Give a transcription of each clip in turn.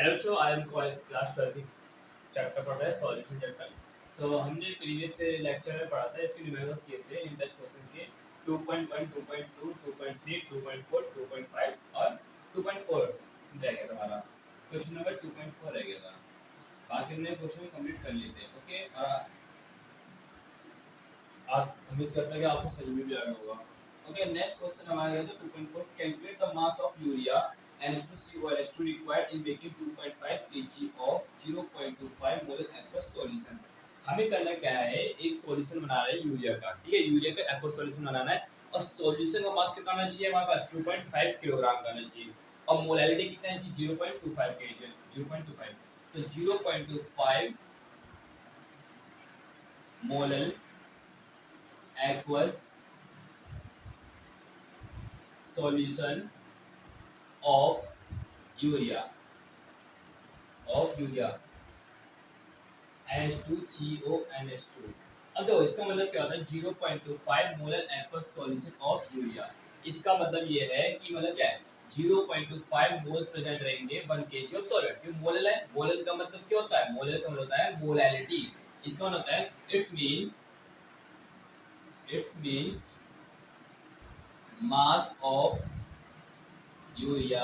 Hello बच्चों, I am class 12 की chapter पढ़ रहे हैं सॉल्यूशन चैप्टर। तो हमने प्रीवियस लेक्चर में पढ़ा था, इसके न्यूमेरिकल्स किए थे इन टेस्ट क्वेश्चन के 2.1, 2.2, 2.3, 2.4, 2.5 और 2.4 रह गया था हमारा। क्वेश्चन नंबर 2.4 रह गया था, बाकी हमने क्वेश्चन कंप्लीट कर लिए थे। ओके, आप उम्मीद करते हैं कि आपको समझ में भी आ गया होगा। ओके, नेक्स्ट क्वेश्चन हमारा है 2.4, calculate the mass of urea NH2CONH2 required in making 2.5 kg of 0.25 mole aqueous solution। हमें करना क्या है, एक सॉल्यूशन बना रहे हैं यूरिया का। ठीक है, यूरिया का aqueous सॉल्यूशन बनाना है और सॉल्यूशन का मास कितना होना चाहिए हमारे पास 2.5 किलोग्राम का होना चाहिए और मोलैलिटी कितना है 0.25 kg 0.25। तो 0.25 molal aqueous solution of urea NH2CONH2। अब देखो इसका मतलब क्या होता है 0.25 molar aqueous solution of urea. इसका मतलब ये है कि मतलब क्या है 0.25 मोल्स प्रेजेंट रहेंगे 1 kg ऑफ सॉल्वेंट। क्यों मोलल है, मोलल का मतलब क्या होता है, मोलल का मतलब होता है मोलैलिटी। इसका मतलब होता है it's mean mass of urea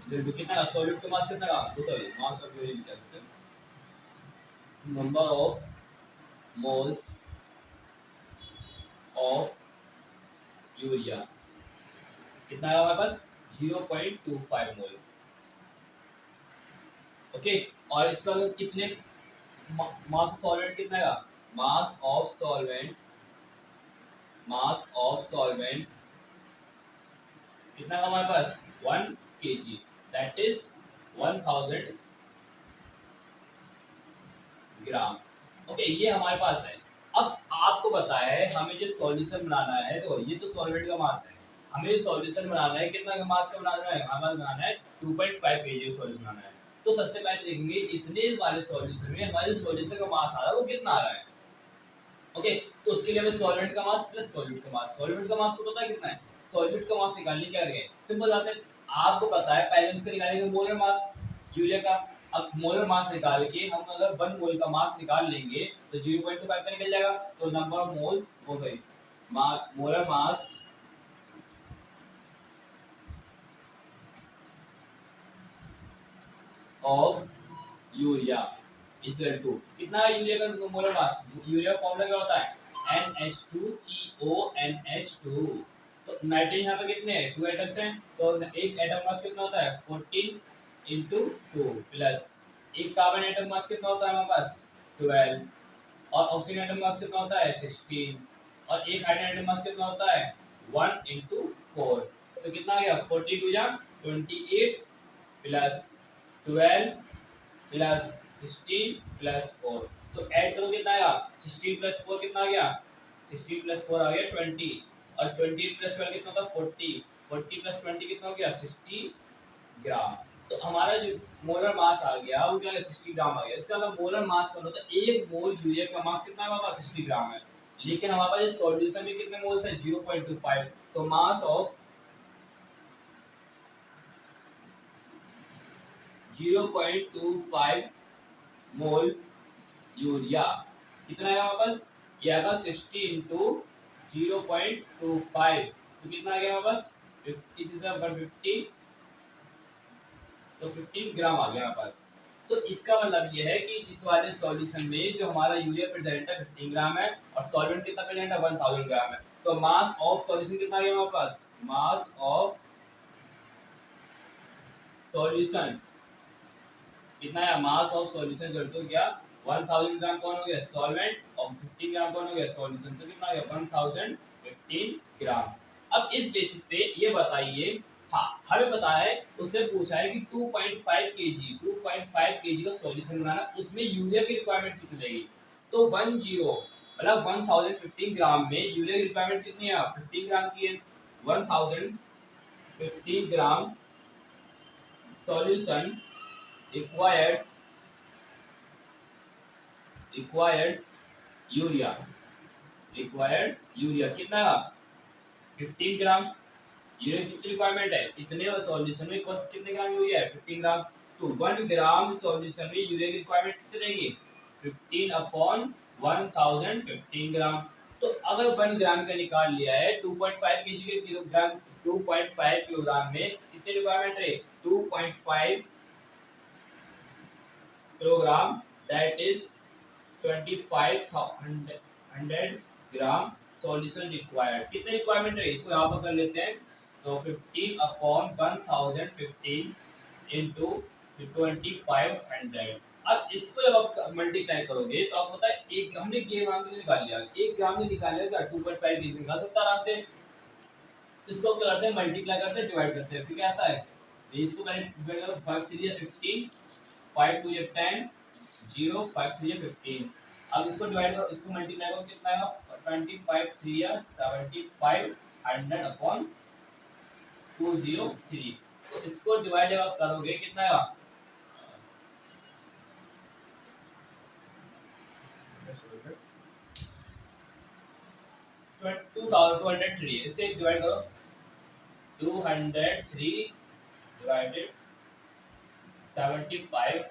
कितना सॉल्यूट का मास कितना का, सॉरी मास ऑफ यूरिया लिखा है, number of moles of urea कितना है हमारे पास 0.25 मोल। ओके, और इसका कितने मास ऑफ सॉल्वेंट कितना है, मास ऑफ सॉल्वेंट कितना है हमारे पास 1 kg, that is 1000 gram. Okay, ये हमारे पास है। अब आपको पता है हमें जो सॉल्यूशन बनाना है, तो ये तो सॉल्वेंट का मास है, हमें सॉल्यूशन बनाना है कितना का मास का बनाना है, हमारा बनाना है 2.5 kg सॉल्यूशन बनाना है। तो सबसे पहले देखेंगे इतने वाले सॉल्यूशन में हमारे सॉल्यूशन का मास आ रहा है वो कितना आ रहा है। ओके, तो उसके लिए हमें सॉल्वेंट का मास प्लस सॉल्यूट का मास, सॉल्वेंट का मास तो पता है कितना है, सॉल्यूट का मास निकालने क्या करेंगे, सिंपल बात है, आपको पता है पहले हम इसका निकालेंगे मोलर मास यूरिया का। अब मोलर मास निकाल के हम अगर 1 मोल का मास निकाल लेंगे तो 0.25 का निकल जाएगा। तो नंबर ऑफ मोल्स हो गई molar mass of urea equal to कितना है यूरिया का मोलर मास। यूरिया फॉर्मूला क्या होता है NH2CONH2। तो नाइट्रोजन यहाँ पे कितने हैं 2 एटम्स हैं, तो एक एटम मास कितना होता है 14 × 2 प्लस एक कार्बन एटम मास कितना होता है हमारे पास 12 और ऑक्सीजन एटम मास कितना होता है 16 और एक हाइड्रोजन एटम मास कितना होता है 1 × 4। तो कितना आ गया 42 या 28 प्लस 12 प्लस 16 प्लस 4। तो ऐड करो कितना आया 16 प्लस 4 कितना आ गया 16 प्लस 4 आ गया 20 और 20 प्लस 12 कितना था 40 40 प्लस 20 कितना हो गया 60 ग्राम। तो हमारा जो मोलर मास आ गया वो क्या है 60 ग्राम आ गया। इसका मतलब मोलर मास का मतलब एक मोल यूरिया का मास कितना है हमारे पास 60 ग्राम है, लेकिन हमारे पास इस सॉल्यूशन में कितने मोल्स है 0.25। तो मास ऑफ 0.25 मोल यूरिया कितना है हमारे पास, ये आएगा 60 × 0.25। तो कितना आ गया हमारे पास 50 तो 15 ग्राम आ गया हमारे पास। तो इसका मतलब ये है कि इस वाले सॉल्यूशन में जो हमारा यूरिया प्रेजेंट है 15 ग्राम है और सॉल्वेंट कितना प्रेजेंट है 1000 ग्राम है। तो मास ऑफ सॉल्यूशन कितना आ गया हमारे पास, मास ऑफ सॉल्यूशन कितना है, mass of solution equal to क्या 1000 ग्राम कौन हो गया सॉल्वेंट और 15 ग्राम कौन हो गया सॉल्यूशन। तो कितना आ गया 1015 ग्राम। अब इस बेसिस पे ये बताइए, हाँ हमें पता है उससे पूछा है कि 2.5 kg का सॉल्यूशन बनाना, उसमें यूरिया की रिक्वायरमेंट कितनी रहेगी। तो 10 मतलब 1015 ग्राम में यूरिया की रिक्वायरमेंट कितनी है 15 ग्राम की है। 1015 ग्राम सॉल्यूशन required यूरिया कितना 15 ग्राम। यूरिया कितनी रिक्वायरमेंट है, इतने सॉल्यूशन में कितने ग्राम यूरिया है, 15 ग्राम। तो 1 ग्राम सॉल्यूशन में यूरिया की रिक्वायरमेंट कितनी रहेगी, 15 अपॉन 1000, 15 ग्राम। तो अगर 1 ग्राम का निकाल लिया है 2.5 केजी के किलोग्राम, 2.5 किलोग्राम में कितनी रिक्वायरमेंट है, 2.5 kilogram, that is 2500 gram solution required. कितने रिक्वायरमेंट है इसको यहाँ पर कर लेते हैं। तो 15 अपॉन 1000, 15 इंटू 2500। अब इसको जब आप मल्टीप्लाई करोगे तो आप पता है एक हमने ग्राम में निकाल लिया, 1 ग्राम में निकाल लिया, क्या 2.5 केजी निकाल सकता है आराम से। इसको क्या करते हैं, मल्टीप्लाई करते हैं, डिवाइड करते हैं, फिर क्या आता है, इसको मैंने 5 3 15, 5 2 10, 0 5 3 15। अब इसको डिवाइड करो, इसको मल्टीप्लाई करो, कितना आएगा, 25 3 75 100 अपॉन 203। तो इसको डिवाइड जब आप करोगे कितना आएगा, 2203। इससे डिवाइड करो, 203 डिवाइडेड 75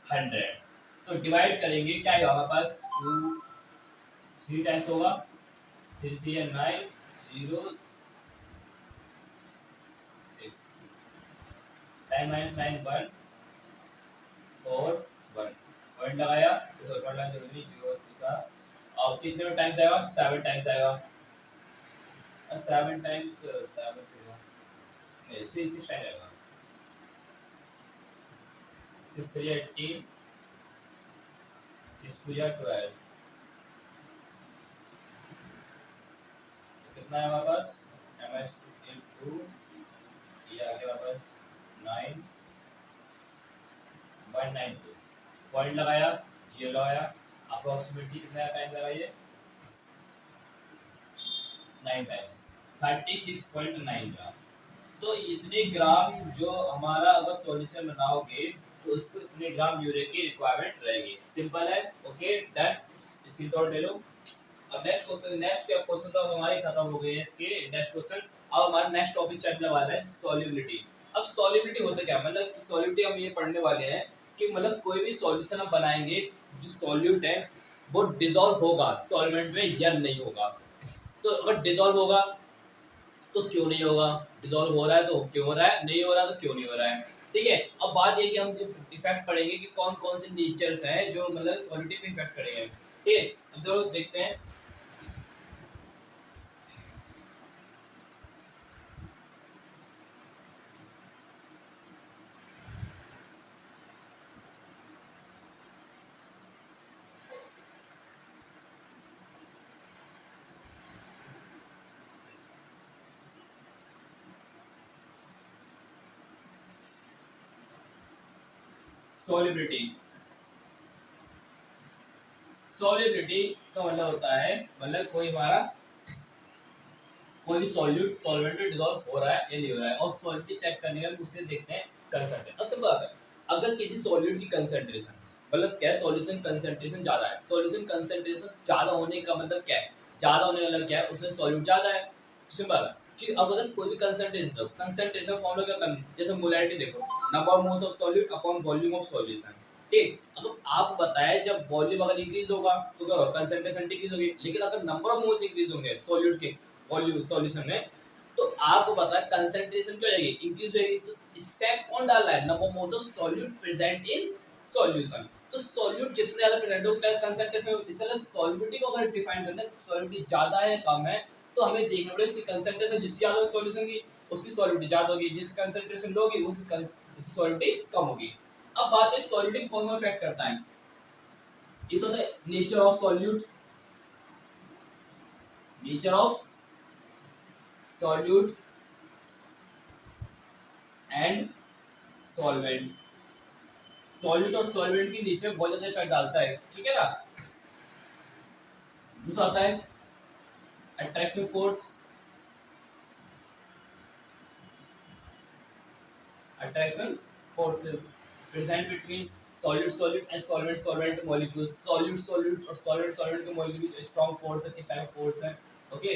100। तो डिवाइड करेंगे क्या आएगा हमारे पास, 2 3 टाइम्स होगा, 3 3 9 0 6, 9 माइनस 9 1 4 1 पॉइंट लगाया, तो सॉरी पॉइंट लगाने जरूरी 0 का। और कितने टाइम्स आएगा, 7 टाइम्स आएगा, 7 टाइम्स 7 नहीं 3 6 टाइम आएगा, 6 3 18, 6 2 12। कितना है हमारे पास, ms into ये आ गया हमारे पास 9 192। पॉइंट लगाया, 0 लगाया, अप्रोक्सीमेटली कितना टाइम लगाइए, 9 टाइम्स, 36.9 ग्राम। तो इतने ग्राम जो हमारा अगर सॉल्यूशन बनाओगे तो उसको इतने ग्राम यूरिया की रिक्वायरमेंट रहेगी। सिंपल है, ओके डन, स्क्रीनशॉट ले लो। अब नेक्स्ट क्वेश्चन, नेक्स्ट क्वेश्चन तो हमारे खत्म हो गए हैं इसके। नेक्स्ट क्वेश्चन, अब हमारा नेक्स्ट टॉपिक चलने वाला है सॉल्युबिलिटी। अब सॉल्युबिलिटी होता क्या, मतलब सॉल्युबिलिटी हम ये पढ़ने वाले हैं कि मतलब कोई भी सॉल्यूशन हम बनाएंगे, जो सॉल्यूट है वो डिसॉल्व होगा सॉल्वेंट में या नहीं होगा। तो अगर डिसॉल्व होगा तो क्यों नहीं होगा, डिसॉल्व हो रहा है तो क्यों हो रहा है, नहीं हो रहा तो क्यों नहीं हो रहा है। ठीक है, अब बात ये कि हम जो इफेक्ट पढ़ेंगे कि कौन कौन से नेचर्स हैं जो मतलब सॉलिडिटी पे इफेक्ट करेंगे। ठीक है, अब तो देखते हैं। सॉलिबिलिटी, सॉलिबिलिटी का मतलब होता है मतलब कोई हमारा कोई भी सॉल्यूट सॉल्वेंट में डिसॉल्व हो रहा है या नहीं हो रहा है, और सॉलिडिटी चेक करने का उसे देखते हैं कंसंट्रेशन। अब सिंपल बात है, अगर किसी सॉल्यूट की कंसंट्रेशन मतलब क्या है, सॉल्यूशन कंसंट्रेशन ज्यादा है, सॉल्यूशन कंसंट्रेशन ज्यादा होने का मतलब क्या है, ज्यादा होने का मतलब क्या है, उसमें सॉल्यूट ज्यादा है। सिंपल है कि अब अगर कोई भी कंसंट्रेशन हो, कंसंट्रेशन फॉर्मूला क्या करना, जैसे मोलैरिटी देखो, number of moles of solute upon volume of solution. ठीक, अगर आप बताए जब वॉल्यूम अगर इंक्रीज होगा तो क्या होगा, कंसंट्रेशन डिक्रीज होगी। लेकिन अगर नंबर ऑफ मोल्स इंक्रीज होंगे सॉल्यूट के वॉल्यूम सॉल्यूशन में, तो आपको पता है कंसंट्रेशन क्या हो जाएगी, इंक्रीज होगी। तो इसका कौन डाला है, number moles of solute present in solution. तो सॉल्यूट जितने ज्यादा प्रेजेंट होगा कंसंट्रेशन, इसलिए सॉल्युबिलिटी को अगर डिफाइन करना है, सॉल्युबिलिटी ज्यादा है कम है, तो हमें देखना पड़ेगा इसकी कंसंट्रेशन जिससे ज्यादा सॉल्यूशन की उसकी सॉल्युबिलिटी ज्यादा होगी, जिस कंसंट्रेशन लो होगी उसकी सॉल्युबिलिटी कम होगी। अब बात है सॉल्युबिलिटी कौन कौन इफेक्ट करता है, ये तो है nature of solute, nature of solute and solvent. Solute और सॉल्वेंट की नेचर बहुत ज्यादा इफेक्ट डालता है, ठीक है ना। दूसरा आता है attraction force, attraction forces present between solid solid and solvent solvent molecules। solid solid और solvent solvent के molecule में strong force है, किस टाइप का force है, okay.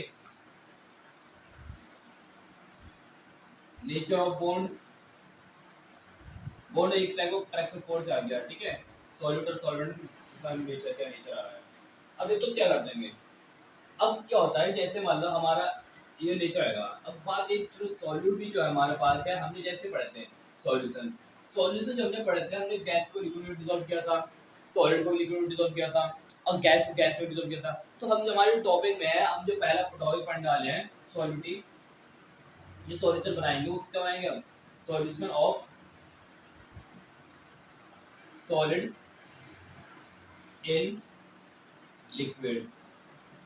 Nature of bond, bond एक टाइप ऑफ अट्रैक्शन फोर्स आ गया, ठीक है। सॉल्यूट और सॉल्वेंट का नेचर क्या नेचर आ रहा है। अब देखो क्या कर देंगे। अब क्या होता है, जैसे मान लो हमारा ये नेचर आएगा। अब बात एक जो सॉल्यूट भी जो है हमारे पास है, हमने जैसे पढ़े थे सॉल्यूशन, सॉल्यूशन जो हमने पढ़े थे, हमने गैस को लिक्विड में डिसॉल्व किया था, सॉलिड को लिक्विड में डिसॉल्व किया था और गैस को गैस में डिसॉल्व किया था। तो हम हमारे टॉपिक में है, हम जो पहला टॉपिक पढ़ने वाले हैं सॉल्यूटी, ये सॉल्यूशन बनाएंगे, वो किसका बनाएंगे हम, solution of solid in liquid,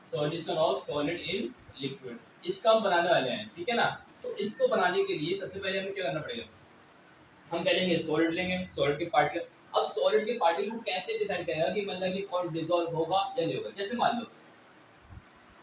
solution of solid in liquid, इसका हम बनाने वाले हैं, ठीक है ना। तो इसको बनाने के लिए सबसे पहले हमें क्या करना पड़ेगा, हम क्या लेंगे, सॉलिड लेंगे, सॉलिड के पार्टिकल। अब सॉलिड के पार्टिकल को कैसे डिसाइड करेगा कि मतलब कि कौन डिसॉल्व होगा या नहीं होगा। जैसे मान लो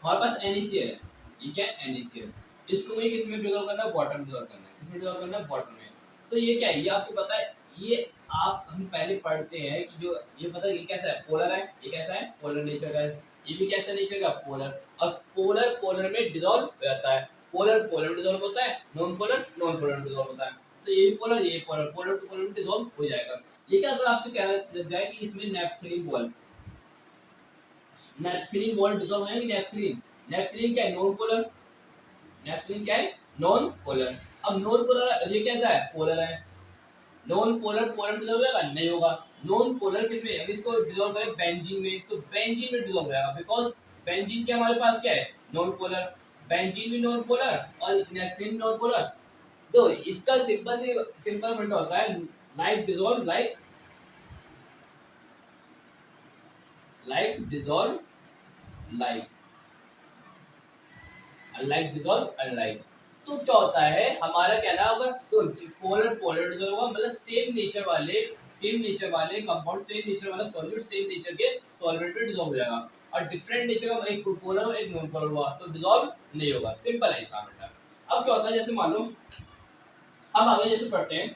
हमारे पास NaCl है, ठीक है, NaCl, इसको मुझे किस में डिसॉल्व करना है, वाटर में डिसॉल्व करना है, किसमें डिसॉल्व करना है, वाटर में। तो ये क्या है, ये आपको पता है, ये आप हम पहले पढ़ते हैं कि जो ये पता है ये कैसा है, पोलर है, ये कैसा है, पोलर नेचर का है, ये भी कैसा नेचर का, पोलर। और पोलर पोलर में डिसॉल्व हो जाता है, पोलर पोलर में डिसॉल्व होता है, नॉन पोलर में डिसॉल्व होता है। तो ये पोलर ये पोलर, पोलर टू पोलर में डिसॉल्व हो जाएगा। लेकिन अगर आपसे कहा जाए कि इसमें नेपथलीन बॉल, नेपथलीन बॉल डिसॉल्व है कि नेपथलीन, नेपथलीन क्या है, नॉन पोलर, नेपथलीन क्या है, नॉन पोलर। अब नॉन पोलर ये कैसा है, पोलर है, नॉन पोलर पोलर डिसॉल्व होगा नहीं होगा। नॉन पोलर किसमें, अगर इसको डिसॉल्व करें बेंजीन में, तो बेंजीन में डिसॉल्व होगा, बिकॉज बेंजीन क्या हमारे पास क्या है, नॉन पोलर, बेंजीन भी नॉन पोलर और नेपथलीन नॉन पोलर। तो इसका सिंपल फंडा होता है, like dissolve like, like dissolve like, unlike dissolve unlike. तो क्या होता है हमारा क्या नाम, तो पोलर पोलर डिसॉल्व होगा, मतलब सेम नेचर वाले कंपाउंड, सेम नेचर वाला सॉल्यूट सेम नेचर के सॉल्वेंट में डिसॉल्व हो जाएगा। और डिफरेंट नेचर का एक पोलर और एक नॉन पोलर हुआ तो डिसॉल्व नहीं होगा, सिंपल है काम बेटा। अब क्या होता है, जैसे मान लो हम आगे जैसे पढ़ते हैं,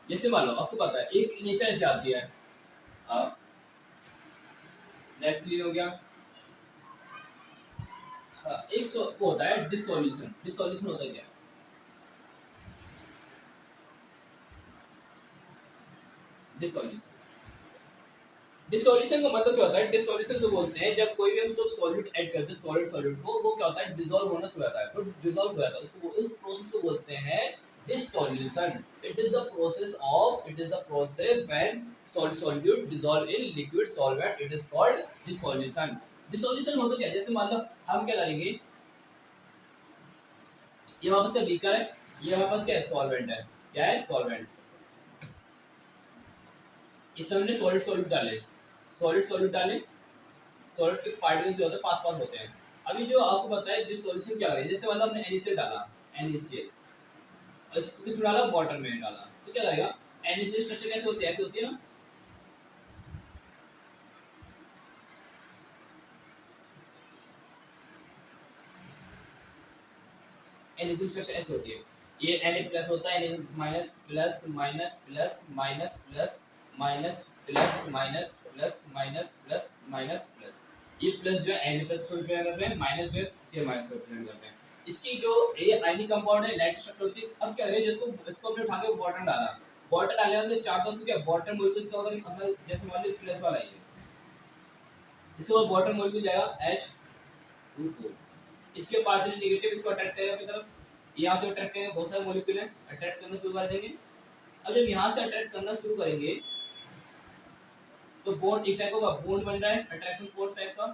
जैसे मान लो आपको पता है एक नेचर ऐसे आती है, नेपथलीन हो गया, एक वो होता है डिसोल्यूशन, डिसोल्यूशन होता है क्या, डिसोल्यूशन, डिसोल्यूशन का मतलब क्या होता है, डिसोल्यूशन से बोलते हैं जब कोई भी हम सब सॉल्यूट ऐड करते हैं, सॉलिड सॉल्यूट को, वो क्या होता है, डिसॉल्व होना शुरू होता है, तो डिसॉल्व हो जाता है, उसको इस प्रोसेस को बोलते हैं dissolution. It is the process of, it is the process when solid solute dissolve in liquid solvent, it is called dissolution. Dissolution होता क्या है, जैसे मान लो हम क्या करेंगे, ये हमारे पास बीकर है, ये हमारे पास क्या है, सॉल्वेंट है, क्या है, सॉल्वेंट, इसमें हमने सॉलिड सॉल्यूट डाले, सॉलिड सॉल्यूट डाले, सॉलिड के पार्टिकल्स जो होते हैं पास पास होते हैं। अभी जो आपको पता है जिस सॉल्यूशन क्या करें, जैसे मतलब हमने NaCl डाला, NaCl और इसको किसमें डाला, वाटर में डाला, तो क्या करेगा, NaCl स्ट्रक्चर कैसे होती है, ऐसे होती है ना, NaCl स्ट्रक्चर ऐसे होती है, ये Na प्लस होता है, Na minus plus minus plus minus plus minus plus minus plus minus plus minus plus, ये प्लस जो है Na प्लस को रिप्रेजेंट कर रहे हैं, माइनस जो है Cl माइनस को रिप्रेजेंट करते हैं। इसकी जो ये आयनिक कंपाउंड है, लाइट स्ट्रक्चर होती है। अब क्या करें, जिसको इसको हमने उठा के वाटर डाला, वाटर डालने वाले चार तरफ से क्या वाटर मॉलिक्यूल्स का अगर अपना जैसे मान लो प्लस वाला है, इसके बाद वाटर मॉलिक्यूल जाएगा H2O, इसके पार्शियल नेगेटिव इसको अट्रैक्ट करेगा अपनी तरफ, यहाँ से अट्रैक्ट करेंगे, बहुत सारे मॉलिक्यूल हैं, अट्रैक्ट करना शुरू कर देंगे। अब जब यहाँ से अट्रैक्ट करना शुरू करेंगे तो बॉन्ड एक टाइप का बॉन्ड बन रहा है, अट्रैक्शन फोर्स टाइप का।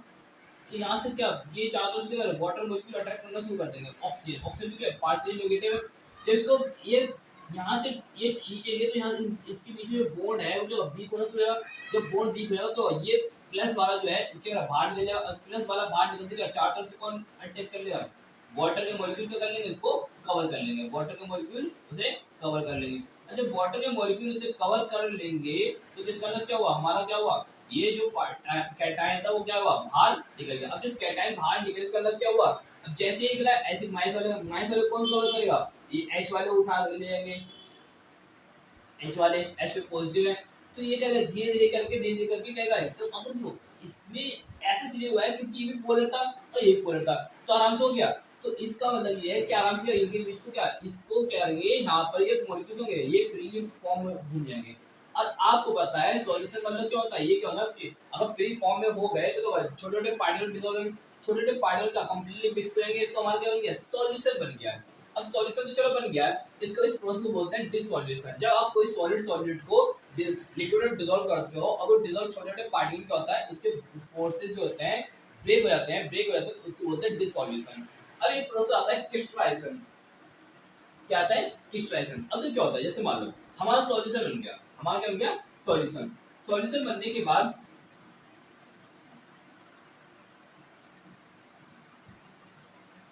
तो यहाँ से क्या, ये चारों तरफ से वाटर मॉलिक्यूल अट्रैक्ट करना शुरू कर देंगे, ऑक्सीजन, ऑक्सीजन क्या है, पार्शियल नेगेटिव है। जब इसको ये यहाँ से ये खींचेंगे तो यहाँ इसके बीच में बॉन्ड है वो जो वीक होना शुरू होगा, जब बॉन्ड वीक होगा तो ये प्लस वाला जो है इसके बाहर निकल जाएगा, और प्लस वाला बाहर निकल जाएगा, चार तरफ से कौन अटैक कर लेगा, वाटर के मॉलिक्यूल क्या कर लेंगे, इसको कवर कर लेंगे, वाटर के मॉलिक्यूल उसे कवर कर लेंगे। और जब वाटर के मॉलिक्यूल उसे कवर कर लेंगे तो इसका मतलब क्या हुआ, हमारा क्या हुआ, ये जो कैटायन था वो क्या हुआ, बाहर निकल गया। अब जब कैटायन बाहर निकले इसका मतलब क्या हुआ, अब जैसे ही निकला ऐसे माइनस वाले कौन कवर करेगा, ये H वाले उठा ले जाएंगे, H वाले H पे पॉजिटिव है, तो ये क्या करेगा, धीरे धीरे करके क्या करेगा। तो अब देखो इसमें ऐसे इसलिए हुआ है क्योंकि ये भी पोलर था और ये भी पोलर था, तो तो आराम से हो गया। तो इसका मतलब ये है कि आराम से इनके बीच को क्या इसको क्या करेंगे यहाँ पर ये मॉलिक्यूल होंगे ये फ्रीली फॉर्म में घूम जाएंगे। और आपको पता है सॉल्यूशन मतलब क्या होता है, ये क्या होगा अगर फ्री फॉर्म में हो गए तो छोटे छोटे पार्टिकल डिसॉल्व होंगे, छोटे छोटे पार्टिकल का कंप्लीटली मिक्स होंगे तो हमारा क्या बन गया सॉल्यूशन बन गया। अब सॉल्यूशन तो चलो बन गया, इसको इस प्रोसेस को बोलते हैं डिसॉल्यूशन। जब आप कोई सॉलिड को लिक्विड में डिसॉल्व करते हो और वो डिसॉल्व छोटे छोटे पार्टिकल क्या होता है इसके फोर्सेज जो होते हैं ब्रेक हो जाते हैं उसको बोलते हैं डिसॉल्यूशन। अब एक प्रोसेस आता है क्रिस्टलाइजेशन। क्या आता है क्रिस्टलाइजेशन। अब तो क्या होता है जैसे मान लो हमारा सॉल्यूशन बन गया, हमारा क्या बन गया सॉल्यूशन। सॉल्यूशन बनने के बाद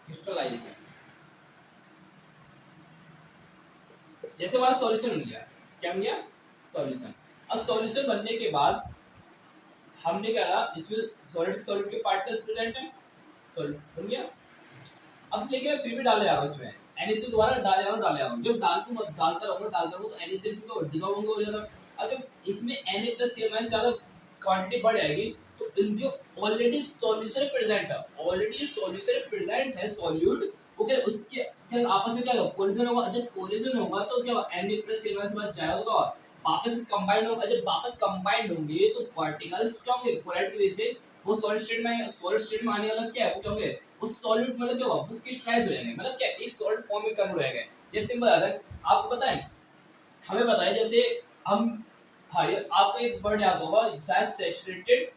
क्रिस्टलाइजेशन, जैसे हमारा सॉल्यूशन बन गया, क्या बन गया सॉल्यूशन। अब सॉल्यूशन बनने के बाद हमने क्या करा इसमें सॉलिड के पार्टिकल्स प्रेजेंट हैं, सॉलिड बन गया। अब लेकिन फिर भी डाले जा रहा हूं इसमें NaCl दोबारा डाले जा रहा हूं जब डालता रहूंगा तो NaCl इसमें डिसॉल्व होंगे हो जाता। अब जब इसमें Na+Cl- ज्यादा क्वांटिटी बढ़ जाएगी तो इन जो ऑलरेडी सॉल्यूशन प्रेजेंट है सॉल्यूट ओके उसके क्या आपस में क्या कोलिजन होगा। जब कोलिजन होगा तो क्या Na+Cl- से बच जाएगा तो वापस कंबाइंड होगा। जब वापस कंबाइंड होंगे तो पार्टिकल्स क्या होंगे कोलाइड की वजह से वो सॉलिड स्टेट में आएंगे। सॉलिड स्टेट में आने वाला क्या है वो क्या होंगे वो सॉलिड मतलब क्या होगा वो क्रिस्टलाइज हो जाएंगे, मतलब क्या एक सॉलिड फॉर्म में कन्वर्ट हो जाएंगे। जैसे सिंपल आता है आपको पता है हमें पता है जैसे हम हाँ ये आपको एक वर्ड याद होगा शायद saturated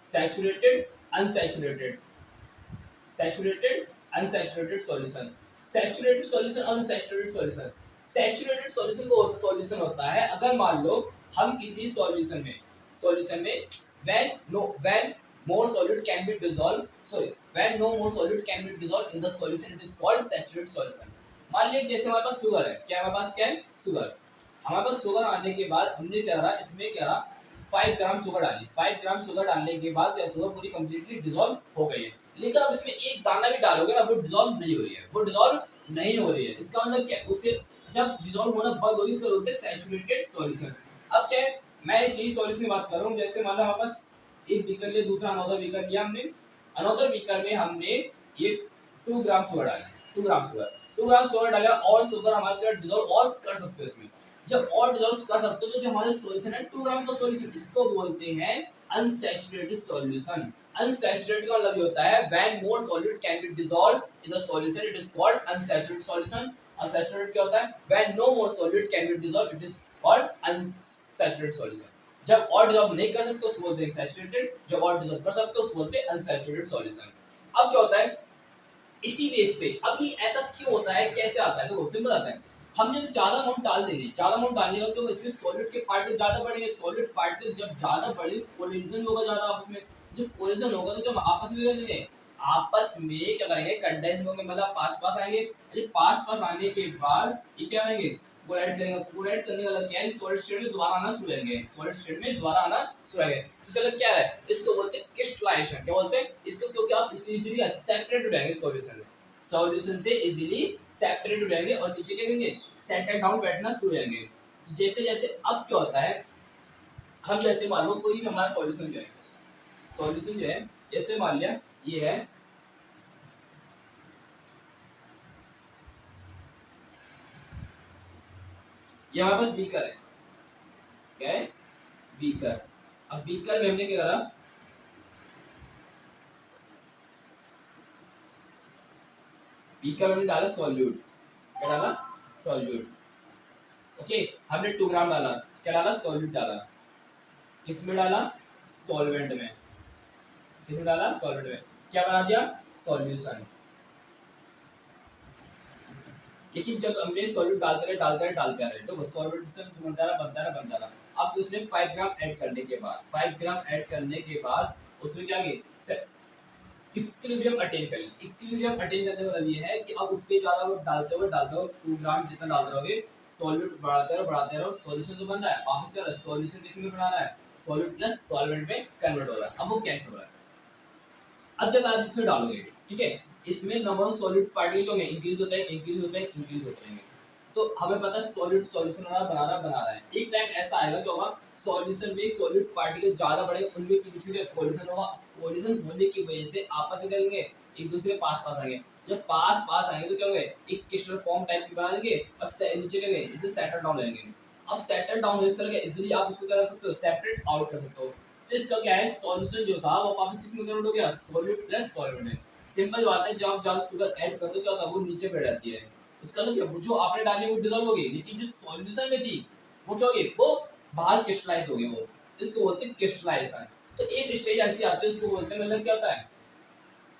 saturated unsaturated saturated unsaturated solution, saturated solution unsaturated solution. Saturated solution वो सॉल्यूशन होता है अगर मान लो हम किसी सॉल्यूशन में when more solid can be dissolved sorry when no more solid can be dissolved in the solution it is called saturated solution। मान लीजिए जैसे हमारे पास शुगर है, क्या हमारे पास क्या है शुगर, हमारे पास शुगर आने के बाद हमने क्या करा इसमें क्या करा 5 ग्राम शुगर डाली। 5 ग्राम शुगर डालने के बाद क्या शुगर पूरी कंप्लीटली डिसॉल्व हो गई है, लेकिन अब इसमें एक दाना भी डालोगे ना वो डिसॉल्व नहीं हो रही है, वो डिसॉल्व नहीं हो रही है। इसका मतलब क्या उसे जब डिसॉल्व होना बंद होगी इसको बोलते हैं सैचुरेटेड सॉल्यूशन। अब क्या है मैं इसी सॉल्यूशन की बात कर रहा हूं, जैसे मान लो हमारे पास एक बीकर लिया दूसरा अनदर बीकर लिया हमने, अनदर बीकर में हमने ये 2 ग्राम शुगर डाला, 2 ग्राम शुगर डाला और शुगर हमारे क्या डिसॉल्व और कर सकते हो इसमें। जब और डिसॉल्व कर सकते हो तो जो हमारे सॉल्यूशन है 2 ग्राम का सॉल्यूशन इसको बोलते हैं अनसैचुरेटेड सॉल्यूशन। अनसैचुरेटेड का मतलब ये होता है when more solute can be dissolved in the solution it is called unsaturated solution। unsaturated क्या होता है when no more solute can be dissolved it is called unsaturated solution। जब और डिसॉल्व नहीं कर सकते उसको बोलते हैं सैचुरेटेड, जब और डिसॉल्व कर सकते हो उसको बोलते हैं अनसैचुरेटेड सॉल्यूशन। अब क्या होता है इसी बेस पे अब ये ऐसा क्यों होता है कैसे आता है तो सिंपल आता है हम जब ज्यादा अमाउंट डाल देंगे, ज्यादा अमाउंट डालने का तो इसमें सॉलिड के पार्टिकल ज्यादा बढ़ेंगे, सॉलिड पार्टिकल जब ज्यादा बढ़े कोलिजन होगा ज्यादा आपस में, जब कोलिजन होगा तो जब आपस में करेंगे आपस में क्या करेंगे कंडेंस होंगे मतलब पास पास आएंगे। पास आने के बाद ये क्या करेंगे कोलाइड करेंगे। कोलाइड करने का मतलब क्या है सॉलिड स्टेट में दोबारा आना शुरू होंगे, सॉलिड स्टेट में दोबारा आना शुरू होंगे। तो चलो क्या है इसको बोलते हैं क्रिस्टलाइजेशन। क्या बोलते हैं इसको क्योंकि आप इसको इजीली सेपरेट हो जाएंगे सॉल्यूशन से इजीली सेपरेट हो जाएंगे और नीचे क्या करेंगे सेटल डाउन बैठना शुरू हो जाएंगे। तो जैसे जैसे अब क्या होता है हम जैसे मान लो कोई भी हमारा सॉल्यूशन जो है जैसे मान लिया ये है ये हमारे पास बीकर है, क्या है बीकर। अब बीकर में हमने क्या करा बीकर में डाला सॉल्यूट, क्या डाला सॉल्यूट ओके। हमने 2 ग्राम डाला, क्या डाला सॉल्यूट डाला, किसमें डाला सॉल्वेंट में, किसमें डाला सॉल्वेंट में, क्या बना दिया सॉल्यूशन। लेकिन जब हमने सॉल्यूट डालते रहे तो सॉल्यूशन बनता रहा। अब उसमें 5 ग्राम ऐड करने के बाद 5 ग्राम ऐड करने के बाद उसमें क्या किया इक्विलिब्रियम अटेन कर लिया। इक्विलिब्रियम अटेन करने का मतलब ये है कि अब उससे ज्यादा वो डालते हुए 2 ग्राम जितना डालते रहोगे सॉल्यूट बढ़ाते रहो सॉल्यूशन तो बन रहा है वापस क्या सॉल्यूशन किसमें बना रहा है सॉल्यूट प्लस सॉल्वेंट में कन्वर्ट हो रहा है। अब वो कैसे हो रहा है अब जब आप इसमें डालोगे ठीक है इसमें नंबर ऑफ सॉलिड पार्टिकल होंगे इंक्रीज होते रहेंगे। तो हमें पता है सॉलिड सॉल्यूशन बना रहा है। एक टाइम ऐसा आएगा क्या होगा सॉल्यूशन में सॉलिड पार्टिकल ज्यादा बढ़ेगा उनमें के बीच में कोलिजन होगा, कोलिजन होने की वजह से आपस में करेंगे एक दूसरे के पास पास आएंगे। जब पास पास आएंगे तो क्या होगा, एक क्रिस्टल फॉर्म टाइप की बना देंगे और नीचे क्या होंगे, इधर सेटल डाउन हो जाएंगे। अब सेटल डाउन होने से इजीली आप उसको क्या कर सकते हो, सेपरेट आउट कर सकते हो। तो इसका क्या है, सॉल्यूशन जो था वो वापस किसमें कन्वर्ट हो गया, सॉलिड प्लस सॉल्वेंट में। सिंपल बात है, जब आप ज्यादा शुगर ऐड करते हो क्या होता है, वो नीचे बैठ जाती है। इसका मतलब क्या, जो आपने डाली वो डिसॉल्व हो गई, लेकिन जो सॉल्यूशन में थी वो क्या होगी, वो बाहर क्रिस्टलाइज हो गई। वो इसको बोलते हैं क्रिस्टलाइजेशन। तो एक स्टेज ऐसी आती है, उसको बोलते हैं, मतलब क्या होता है,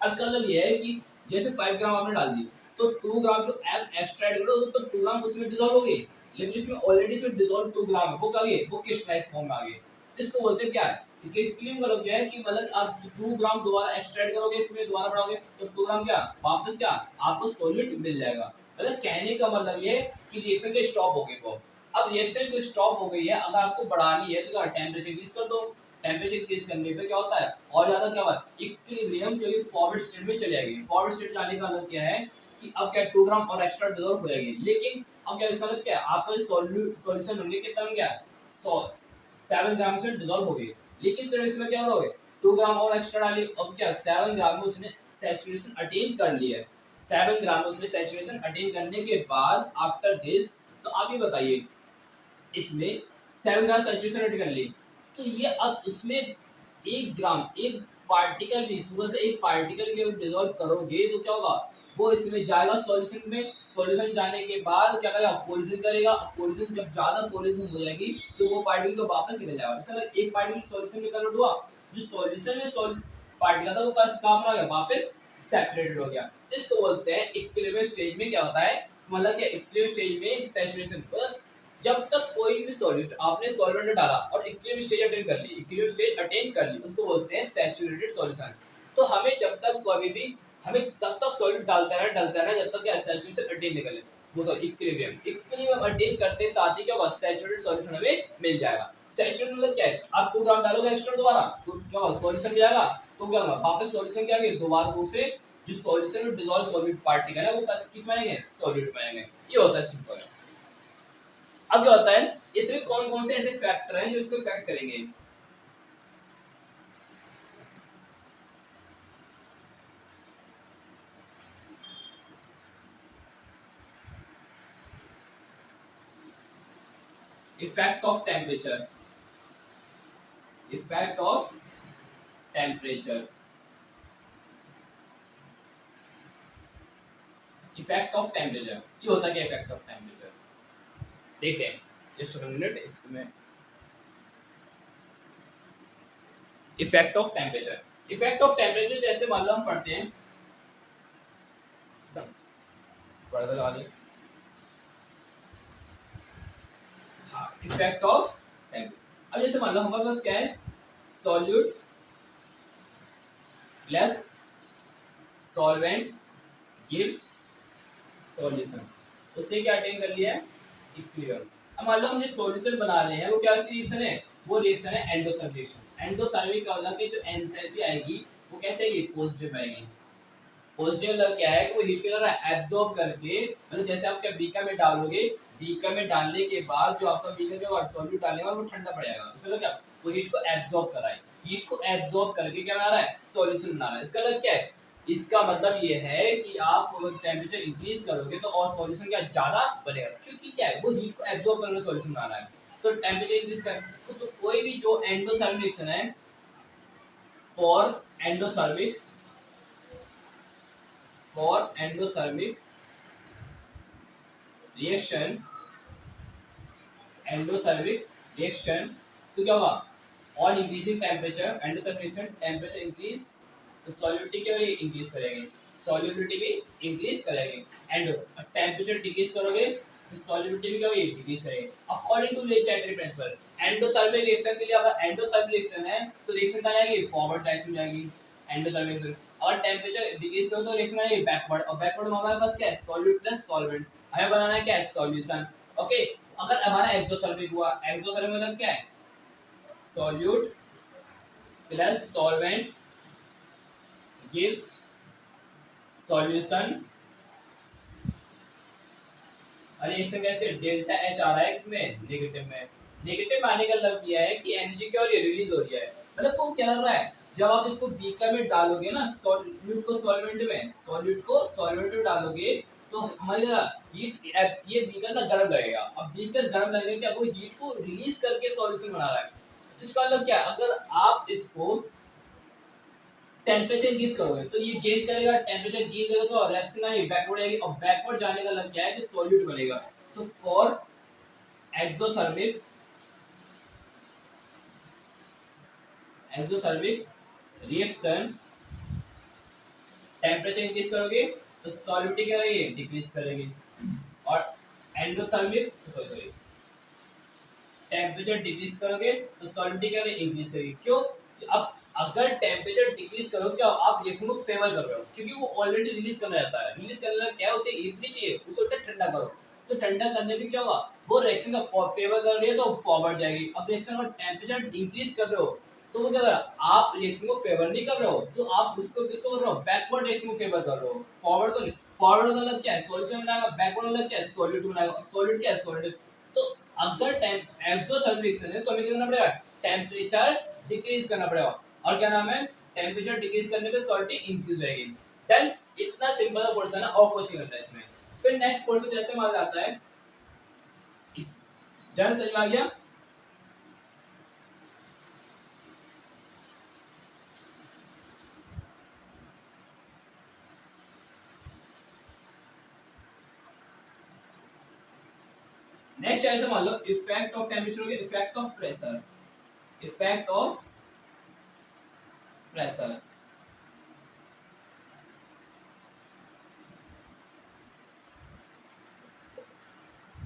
अब इसका मतलब ये है कि जैसे 5 ग्राम आपने डाल दी तो 2 ग्राम जो एम एक्स्ट्रा ऐड करो तो 2 ग्राम उसमें डिसॉल्व हो गए, लेकिन इसमें ऑलरेडी इसमें डिसॉल्व 2 ग्राम है, वो क्या गए, वो क्रिस्टलाइज फॉर्म में आ गए। तो इसको बोलते हैं क्या है, कि क्लीन मतलब क्या है कि मतलब आप 2 ग्राम दोबारा एक्स्ट्रा ऐड करोगे, इसमें दोबारा बढ़ाओगे तो 2 ग्राम क्या वापस क्या आपको सॉल्यूट मिल जाएगा। मतलब कहने का मतलब ये कि रिएक्शन के स्टॉप हो गए वो। अब रिएक्शन को स्टॉप हो गई है, अगर आपको बढ़ानी है तो क्या टेम्परेचर इंक्रीज कर दो। टेम्परेचर इंक्रीज करने पे क्या होता है, और ज्यादा क्या होगा, इक्विलिब्रियम जो कि फॉरवर्ड स्टेट में चली जाएगी। फॉरवर्ड स्टेट जाने का मतलब क्या है कि अब क्या 2 ग्राम और एक्स्ट्रा डिसॉल्व हो जाएगी, लेकिन अब क्या इसका मतलब क्या है, आपका सॉल्यूशन होंगे कितना बन गया, 7 ग्राम से डिसॉल्व हो गई। लेकिन फिर इसमें क्या हो गया, 2 ग्राम और एक्स्ट्रा डाली, अब क्या 7 ग्राम में उसने सैचुरेशन अटेन कर लिया है। 7 ग्राम में उसने सैचुरेशन अटेन करने के बाद आफ्टर दिस, तो आप ये बताइए इसमें 7 ग्राम सैचुरेशन अटेन कर ली, तो ये अब इसमें 1 ग्राम, एक पार्टिकल भी शुगर का एक पार्टिकल भी डिसॉल्व करोगे तो क्या होगा, वो इसमें जाएगा सॉल्यूशन में। सॉल्यूशन जाने के बाद क्या करेगा, कोलिजन करेगा। कोलिजन जब ज्यादा कोलिजन हो जाएगी तो वो पार्टिकल तो वापस निकल जाएगा। इसका मतलब एक पार्टिकल सॉल्यूशन में कन्वर्ट हुआ, जो सॉल्यूशन में पार्टिकल था वो पास काम आ गया, वापस सेपरेटेड हो गया। तो इसको बोलते हैं इक्विलिब्रियम स्टेज में क्या होता है, मतलब क्या इक्विलिब्रियम स्टेज में सैचुरेशन, जब तक कोई भी सॉल्यूट आपने सॉल्वेंट डाला और इक्विलिब्रियम स्टेज अटेन कर ली, इक्विलिब्रियम स्टेज अटेन कर ली, उसको बोलते हैं सैचुरेटेड सॉल्यूशन। तो हमें जब तक कभी भी हमें तब तक सॉल्यूट डालता रहना जब तक क्या सैचुरेशन अटेन निकले, वो सॉरी इक्विलिब्रियम। इक्विलिब्रियम अटेन करते साथ ही क्या होगा, सैचुरेटेड सॉल्यूशन हमें मिल जाएगा। सैचुरेटेड मतलब क्या है, आप 2 ग्राम डालोगे एक्स्ट्रा दोबारा तो क्या होगा, सॉल्यूशन मिल जाएगा, तो क्या होगा वापस सॉल्यूशन क्या आएगा, दोबारा दूसरे जो सॉल्यूशन में डिसॉल्व सॉल्यूट पार्टिकल है वो किस में आएंगे, सॉल्यूट में आएंगे। ये होता है सिंपल। अब क्या होता है, इसमें कौन कौन से ऐसे फैक्टर हैं जो इसको इफेक्ट करेंगे। Effect of temperature, effect of temperature, effect of temperature, ये होता है क्या इफेक्ट ऑफ टेम्परेचर, देखते हैं जस्ट 1 मिनट इसमें। Effect of temperature, effect of temperature जैसे मान लो हम पढ़ते हैं, पर्दा लगा दे, हाँ इफेक्ट ऑफ टेम्परेचर। अब जैसे मान लो हमारे पास क्या है, solute plus solvent gives solution, उससे क्या अटेन कर लिया है, इक्विलिब्रियम। अब मान लो हम जो सॉल्यूशन बना रहे हैं वो क्या रिएक्शन है, वो रिएक्शन है एंडोथर्मिक रिएक्शन। एंडोथर्मिक का मतलब कि जो एंथैल्पी आएगी वो कैसे आएगी, पॉजिटिव आएगी। पॉजिटिव मतलब क्या है कि वो हीट के द्वारा एब्जॉर्ब करके, मतलब जैसे आप क्या बीकर में डालोगे, बीकर में डालने के बाद जो आपका बीकर के बाद सॉल्यूट डालने के बाद वो ठंडा पड़ जाएगा, मतलब क्या वो हीट को एब्जॉर्ब कर रहा है, हीट को एब्जॉर्ब करके क्या बना रहा है, सॉल्यूशन बना रहा है। इसका मतलब क्या है, इसका मतलब ये है कि आप टेम्परेचर इंक्रीज करोगे तो और सॉल्यूशन क्या ज्यादा बनेगा, क्योंकि क्या है वो हीट को एब्जॉर्ब करके सॉल्यूशन बना रहा है। तो टेम्परेचर इंक्रीज कर तो कोई भी जो एंडोथर्मिक रिएक्शन है, for endothermic, for endothermic reaction, endothermic reaction, तो क्या होगा, on increasing temperature endothermic reaction temperature increase तो सॉल्युबिलिटी क्या होगी, इंक्रीज करेंगे, सॉल्युबिलिटी भी इंक्रीज करेंगे। एंड टेम्परेचर डिक्रीज करोगे तो सॉल्युबिलिटी भी क्या होगी, डिक्रीज करेगी। अकॉर्डिंग टू ले चैटरी प्रिंसिपल, एंडोथर्मिक रिएक्शन के लिए अगर एंडोथर्मिक रिएक्शन है तो रिएक्शन कहाँ जाएगी, फॉरवर्ड डायरेक्शन में जाएगी एंडोथर्मिक रिएक्शन। और टेम्परेचर डिक्रीज करो तो रिएक्शन आएगी बैकवर्ड, और बैकवर्ड में हमारे पास क्या है, सॉल्यूट प्लस सॉल्वेंट, हमें बनाना है क्या है, सॉल्यूशन। ओके, अगर हमारा एक्सोथर्मिक हुआ, एक्सोथर्मिक मतलब क्या है, solute plus solvent gives solution. अरे इसमें कैसे डेल्टा एच आ रहा है, किसमें, नेगेटिव में। नेगेटिव आने का मतलब किया है कि एनर्जी क्या हो रही है, रिलीज हो रही है, मतलब वो क्या कर रहा है, जब आप इसको बीकर में डालोगे ना, सॉल्यूट को सॉल्वेंट में डालोगे, तो हमारे हीट, ये बीकर ना गर्म लगेगा। अब बीकर गर्म लगेगा क्या, वो हीट को रिलीज करके सॉल्यूशन बना रहा है। तो इसका मतलब क्या है, अगर आप इसको टेम्परेचर इंक्रीज करोगे तो ये गेन करेगा, टेम्परेचर गेन करेगा तो रिएक्शन आएगी, बैकवर्ड आएगी, और बैकवर्ड जाने का मतलब क्या है कि सॉल्यूट बनेगा। तो for exothermic exothermic reaction temperature increase करोगे तो सॉल्युटी क्या करेगी, डिक्रीज करेगी। और एंडोथर्मिक सॉरी टेम्परेचर डिक्रीज करोगे तो सॉल्युटी क्या करेगी, इंक्रीज करेगी। क्यों, अब अगर टेम्परेचर डिक्रीज करो क्या आप रिएक्शन को फेवर कर रहे हो, क्योंकि वो ऑलरेडी रिलीज करना चाहता है। रिलीज करने का क्या है, उसे हीट नहीं चाहिए, उसे उल्टा ठंडा करो। तो ठंडा करने पे क्या होगा, वो रिएक्शन का फेवर कर रही है तो फॉरवर्ड जाएगी। अब रिएक्शन का टेम्परेचर इंक्रीज कर रहे हो तो वो क्या कर रहा है, आप रिएक्शन को फेवर नहीं कर रहे हो, तो आप उसको किसको कर रहे हो, बैकवर्ड रिएक्शन को फेवर कर रहे हो। फॉरवर्ड तो फॉरवर्ड का मतलब क्या है, सॉल्यूशन बनाएगा, बैकवर्ड मतलब क्या है, सॉल्यूट बनाएगा। सॉल्यूट क्या है, सॉल्यूट। तो अगर एक्सोथर्मिक रिएक्शन है तो हमें क्या करना पड़ेगा, टेम्परेचर डिक्रीज करना पड़ेगा। और क्या नाम है, टेम्परेचर डिक्रीज करने पे सॉल्टी इंक्रीज होगी। देन इतना सिंपल क्वेश्चन है, और कुछ नहीं करता इसमें। फिर नेक्स्ट क्वेश्चन जैसे मान आता है, डन, समझ में आ गया। नेक्स्ट ऐसे मान लो, इफेक्ट ऑफ टेम्परेचर के effect of pressure, effect of pressure.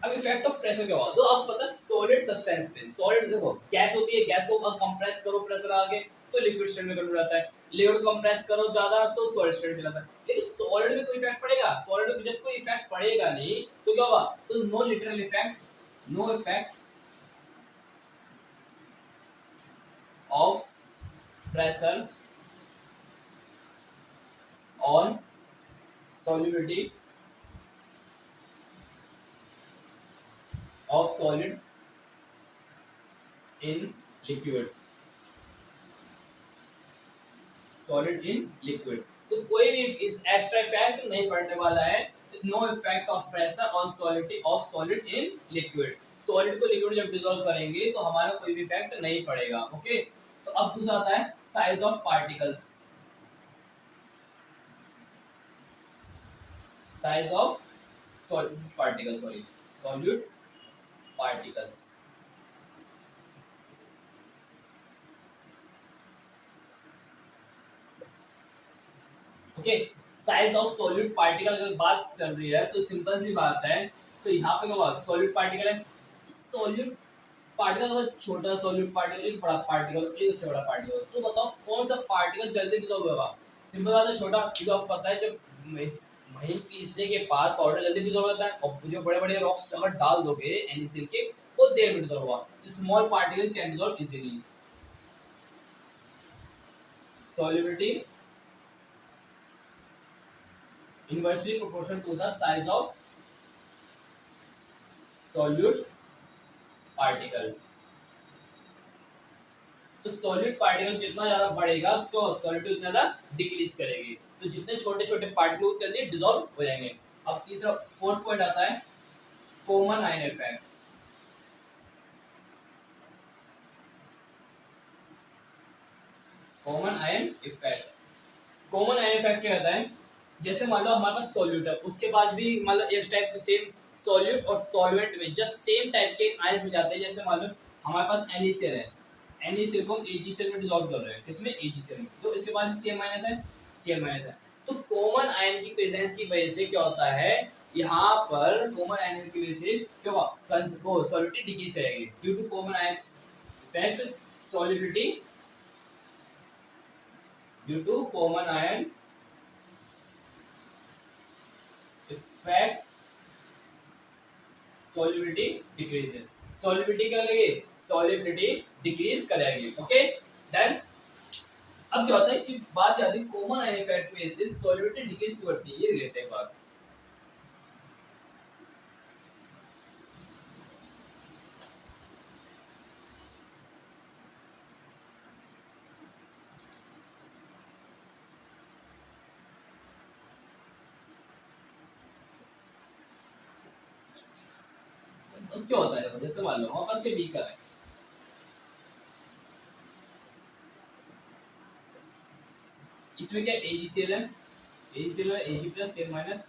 अब इफेक्ट ऑफ प्रेशर क्या हुआ, तो आपको पता है सॉलिड सब्सटेंस पे, सॉलिड देखो गैस होती है, गैस को कंप्रेस करो प्रेशर आगे तो लिक्विड स्टेट में कन्वर्ट होता है, लिक्विड को कंप्रेस करो ज्यादा तो सॉलिड स्टेट में जाता है। लेकिन सॉलिड में कोई इफेक्ट पड़ेगा, सॉलिड में जब कोई इफेक्ट पड़ेगा नहीं तो क्या होगा, तो no literal effect, no effect of pressure on solubility of solid in liquid, solid in liquid। तो कोई भी इस एक्स्ट्रा इफेक्ट नहीं पड़ने वाला है। No effect of pressure on solidity of solid in liquid. Solid को लिक्विड जब डिसॉल्व करेंगे तो हमारा कोई भी इफेक्ट नहीं पड़ेगा। ओके, तो अब दूसरा आता है size of particles, size of solid particle, sorry solute particles. Okay, size of solute particle अगर बात चल रही है तो सिंपल सी बात है। तो यहाँ पे क्या सॉल्यूट पार्टिकल है, सॉल्यूट पार्टिकल अगर छोटा सॉल्यूट पार्टिकल, एक बड़ा पार्टिकल, एक उससे बड़ा पार्टिकल, तो बताओ कौन सा पार्टिकल जल्दी डिसॉल्व होगा। सिंपल बात है, छोटा, क्योंकि आपको पता है जब महीन पीसने के बाद पाउडर जल्दी डिसॉल्व होता है, और जो बड़े बड़े रॉक्स अगर डाल दोगे NaCl के, वो देर में डिसॉल्व होगा। तो small particle can dissolve easily. Solubility inversely proportional to the size of solute particle। तो सॉलिड पार्टिकल जितना ज्यादा बढ़ेगा तो सॉलिडिटी उतना ज्यादा डिक्रीज करेगी। तो जितने छोटे छोटे पार्टिकल उतने जल्दी डिसॉल्व हो जाएंगे। अब तीसरा फोर्थ पॉइंट आता है common ion effect. Common ion effect, common ion effect क्या होता है, जैसे मान लो हमारे पास सॉल्यूट है, उसके पास भी मान लो एक टाइप के सेम सॉल्यूट और सॉल्वेंट में जस्ट सेम टाइप के आयंस मिल जाते हैं। जैसे मान लो हमारे पास NaCl है, NaCl को हम AgCl में डिसॉल्व कर रहे हैं, किसमें, AgCl में, तो इसके पास Cl- है, Cl- है। तो कॉमन आयन की प्रेजेंस की वजह से क्या होता है, यहाँ पर कॉमन आयन की वजह से क्या होगा, सॉल्युबिलिटी डिक्रीज करेगी due to common ion effect, solubility due to common ion effect solubility decreases। solubility क्या करेगी, solubility decrease करेगी। ओके, देन अब क्या होता है, एक बात याद है, कॉमन आयन इफेक्ट में से solubility decrease क्यों करती है, ये देखते हैं बात। तो क्या होता है, जैसे मान लो हमारे पास के बीकर है, इसमें क्या AgCl है, AgCl है, Ag plus Cl minus,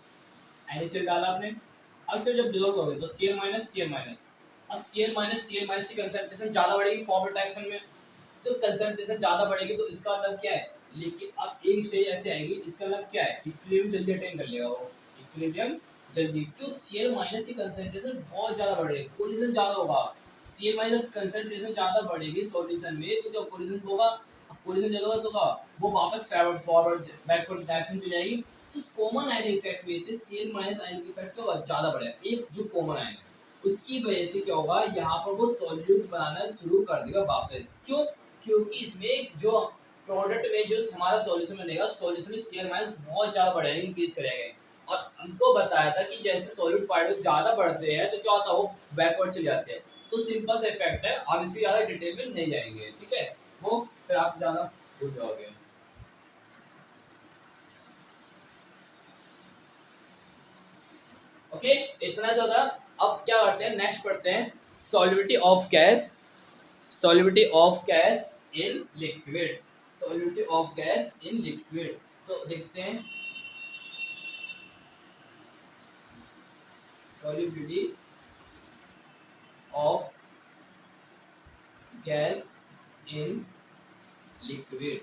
NaCl डाला आपने। अब इसमें जब डिसॉल्व करोगे तो Cl माइनस Cl माइनस, अब Cl माइनस की कंसंट्रेशन ज्यादा बढ़ेगी फॉरवर्ड रिएक्शन में। तो कंसंट्रेशन ज्यादा बढ़ेगी तो इसका मतलब क्या है, लेकिन अब एक स्टेज ऐसे आएगी, इसका मतलब क्या है, इक्विलिब्रियम जल्दी अटेन कर लेगा वो, इक्विलिब्रियम जल्दी, क्यों Cl माइनस की कंसंट्रेशन बहुत ज्यादा बढ़ रही है, कोलिजन ज्यादा होगा। Cl माइनस कंसंट्रेशन ज्यादा बढ़ेगी सॉल्यूशन में, तो क्या कोलिजन होगा, कोलिजन जगह होगा तो क्या, वो वापस फॉरवर्ड फॉरवर्ड बैकवर्ड डायरेक्शन चली जाएगी। तो कॉमन आयन इफेक्ट में से Cl माइनस आयन की इफेक्ट क्या ज्यादा बढ़ेगा, एक जो कॉमन आयन है उसकी वजह से क्या होगा, यहाँ पर वो सॉल्यूट बनाना शुरू कर देगा वापस। क्यों, क्योंकि इसमें जो प्रोडक्ट में जो हमारा सॉल्यूशन बनेगा, सॉल्यूशन में Cl माइनस बहुत ज्यादा बढ़ेगा, इंक्रीज करेगा। और हमको बताया था कि जैसे सॉल्यूट पार्टिकल ज्यादा बढ़ते हैं तो क्या होता है, वो बैकवर्ड चले जाते हैं। तो सिंपल सा इफेक्ट है, हम इसकी ज्यादा डिटेल में नहीं जाएंगे, ठीक है, वो फिर आप ज्यादा भूल जाओगे। ओके, इतना ज्यादा। अब क्या करते हैं, नेक्स्ट पढ़ते हैं solubility of gas, solubility of gas in liquid, solubility of gas in liquid. तो देखते हैं solubility of gas in liquid।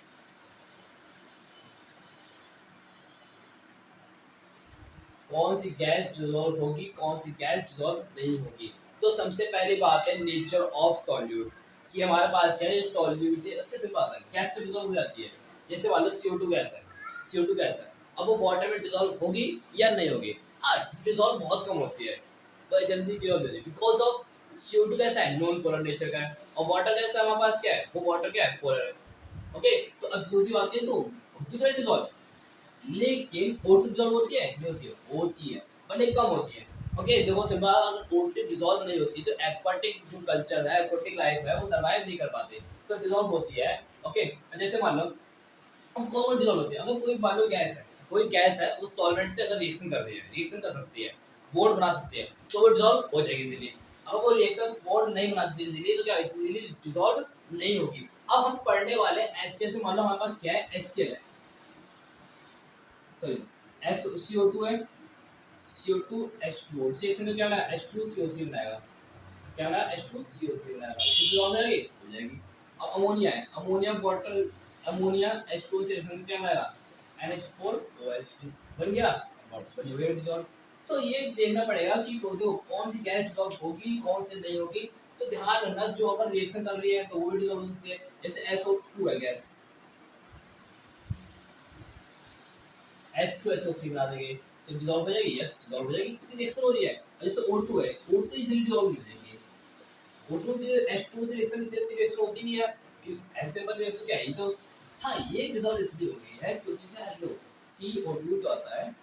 कौन सी गैस डिसॉल्व होगी, कौन सी गैस डिसॉल्व नहीं होगी। तो सबसे पहली बात है नेचर ऑफ सॉल्यूट, कि हमारे पास क्या है, सॉल्यूट अच्छे से बात है, गैस तो डिसॉल्व हो जाती है। जैसे मान लो CO2 गैस है, CO2 गैस है, अब वो वाटर में डिसॉल्व होगी या नहीं होगी। हाँ, डिसॉल्व बहुत कम होती है, तो जल्दी डिसॉल्व नहीं होगी, बिकॉज ऑफ CO2 कैसा है, नॉन पोलर नेचर का है, और वाटर कैसा है हमारे पास, क्या है, वो वाटर क्या है, पोलर है। ओके, तो अब दूसरी बात है, तो होती तो डिसॉल्व, लेकिन O2 डिसॉल्व होती है, नहीं होती है, होती है भले कम होती है। ओके, देखो सिंपल, अगर O2 डिसॉल्व नहीं होती तो एक्वाटिक जो कल्चर है, एक्वाटिक लाइफ है, वो सर्वाइव नहीं कर पाते, तो डिसॉल्व होती है। ओके, जैसे मान लो हम कौन डिसॉल्व होती है, अगर कोई मान लो गैस है, कोई गैस है उस सॉल्वेंट से अगर रिएक्शन कर रही है, रिएक्शन कर सकती है, बॉन्ड बना सकती है, तो वो डिसॉल्व हो जाएगी इजीली। अगर वो रिएक्शन बॉन्ड नहीं बनाती इजीली तो क्या इजीली डिसॉल्व नहीं होगी। अब हम पढ़ने वाले HCl से, मान लो हमारे पास क्या है, HCl है, सॉरी CO2 है, CO2 H2O, इस रिएक्शन में क्या बना, H2CO3 बनाएगा, क्या बना, H2CO3 बनाएगा, डिसॉल्व हो जाएगी, हो जाएगी। अब अमोनिया है, अमोनिया वाटर, अमोनिया H2O से रिएक्शन में क्या बनाएगा, NH4OH बन गया, बन गया डिसॉल्व। तो ये देखना पड़ेगा कि कौन सी गैस डिसॉल्व होगी, कौन से नहीं होगी। तो ध्यान रखना, जो अगर रिएक्शन कर रही है तो वो भी डिसॉल्व हो सकती है, जैसे SO2 है गैस, H2SO3 बना देंगे तो डिसॉल्व हो जाएगी, यस डिसॉल्व हो जाएगी, क्योंकि रिएक्शन हो रही है। जैसे O2 है, O2 इजीली डिसॉल्व नहीं हो जाएगी, O2 भी H2 से रिएक्शन रिएक्शन होती नहीं है, कि ऐसे पर रिएक्शन क्या है, ये तो हाँ, ये डिसॉल्व इसलिए हो गई है क्योंकि से हेलो CO2 क्या होता है,